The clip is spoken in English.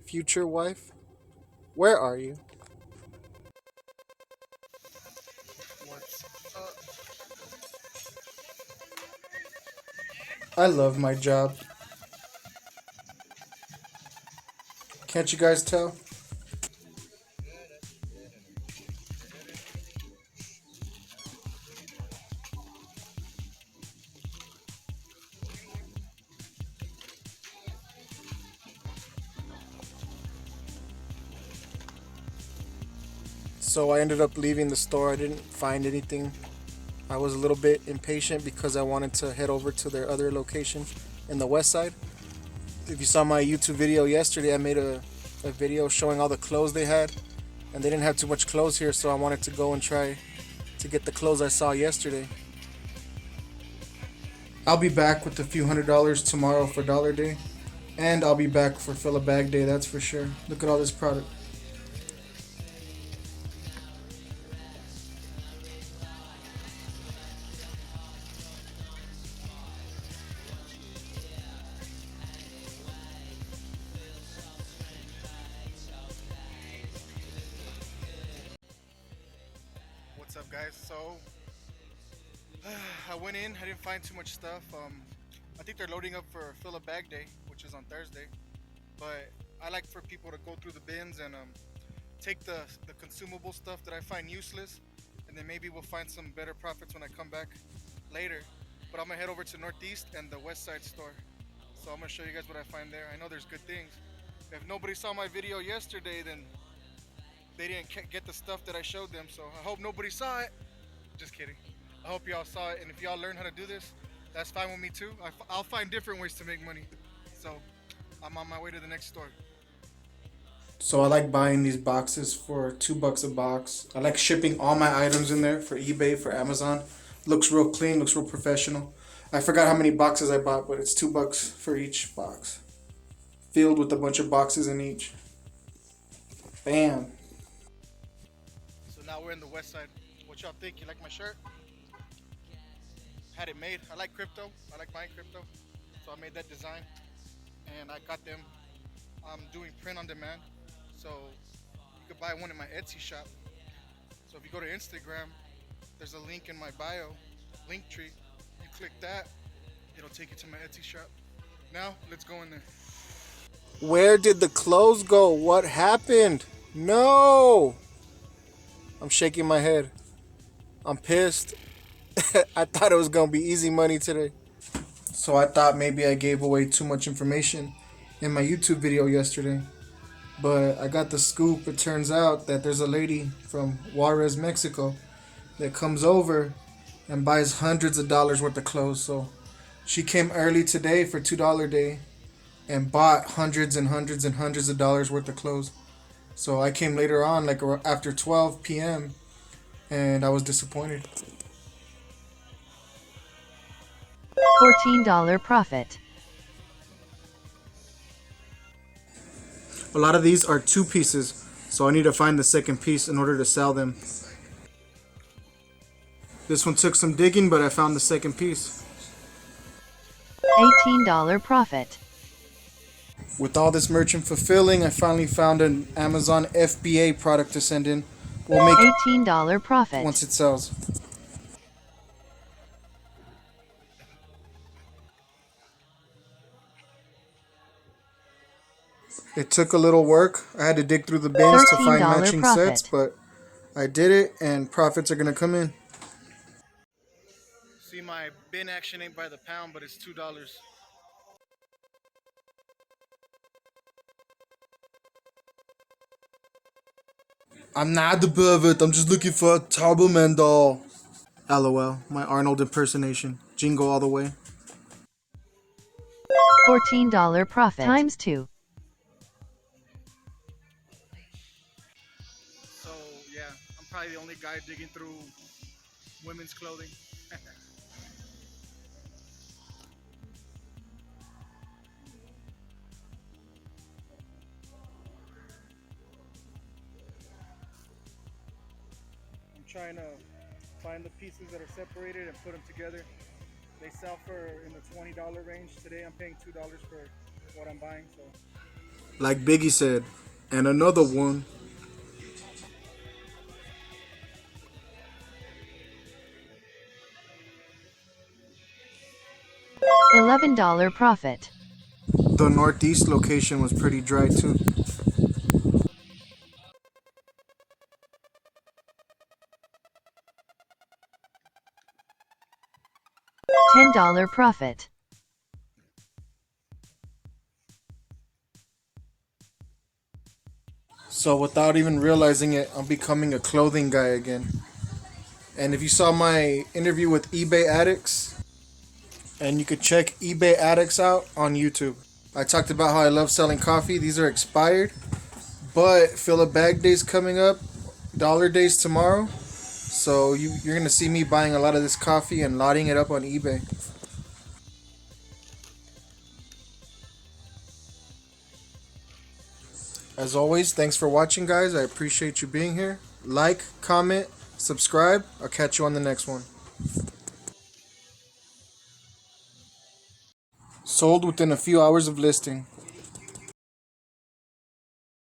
Future wife, where are you? What's up? I love my job. Can't you guys tell? So I ended up leaving the store. I didn't find anything. I was a little bit impatient because I wanted to head over to their other location in the west side. If you saw my YouTube video yesterday, I made a video showing all the clothes they had, and they didn't have too much clothes here, so I wanted to go and try to get the clothes I saw yesterday. I'll be back with a few $100 tomorrow for Dollar Day, and I'll be back for Fill a Bag Day, that's for sure. Look at all this product. What's up, guys? So, I went in. I didn't find too much stuff. I think they're loading up for Fill a Bag Day, which is on Thursday. But I like for people to go through the bins and take the consumable stuff that I find useless, and then maybe we'll find some better profits when I come back later. But I'm gonna head over to Northeast and the West Side store. So I'm gonna show you guys what I find there. I know there's good things. If nobody saw my video yesterday, then they didn't get the stuff that I showed them. So I hope nobody saw it. Just kidding. I hope y'all saw it, and if y'all learn how to do this, that's fine with me too. I'll find different ways to make money. So I'm on my way to the next store. So I like buying these boxes for $2 a box. I like shipping all my items in there for eBay, for Amazon. Looks real clean, looks real professional. I forgot how many boxes I bought, but it's $2 for each box. Filled with a bunch of boxes in each. Bam. So now we're in the West Side. What y'all think? You like my shirt? Had it made. I like crypto. I like buying crypto. So I made that design, and I got them. I'm doing print on demand, so you could buy one in my Etsy shop. So if you go to Instagram, there's a link in my bio, Linktree. You click that, it'll take you to my Etsy shop. Now let's go in there. Where did the clothes go? What happened? No! I'm shaking my head. I'm pissed. I thought it was gonna be easy money today. So I thought maybe I gave away too much information in my YouTube video yesterday. But I got the scoop. It turns out that there's a lady from Juarez, Mexico that comes over and buys hundreds of dollars worth of clothes. So she came early today for $2 day and bought hundreds and hundreds and hundreds of dollars worth of clothes. So I came later on, like after 12 p.m., and I was disappointed. $14 profit. A lot of these are two pieces, so I need to find the second piece in order to sell them. This one took some digging, but I found the second piece. $18 profit. With all this merchant fulfilling, I finally found an Amazon FBA product to send in. We'll make it $18 profit. once it sells. It took a little work. I had to dig through the bins to find $13 matching sets, profit. but I did it, and profits are gonna come in. See, my bin action ain't by the pound, but it's $2. I'm not the pervert. I'm just looking for a Turboman doll. LOL. My Arnold impersonation. Jingle all the way. $14 profit. Times 2. So yeah, I'm probably the only guy digging through women's clothing. I'm trying to find the pieces that are separated and put them together. They sell for in the $20 range. Today I'm paying $2 for what I'm buying. So Like Biggie said, and another one. $11 profit. The Northeast location was pretty dry too. $10 profit. So without even realizing it, I'm becoming a clothing guy again. And if you saw my interview with eBay Addicts, and you could check eBay Addicts out on YouTube. I talked about how I love selling coffee. These are expired, but fill a bag day's coming up, dollar days tomorrow. So you're gonna see me buying a lot of this coffee and lotting it up on eBay. As always, thanks for watching, guys. I appreciate you being here. Like, comment, subscribe. I'll catch you on the next one. Sold within a few hours of listing.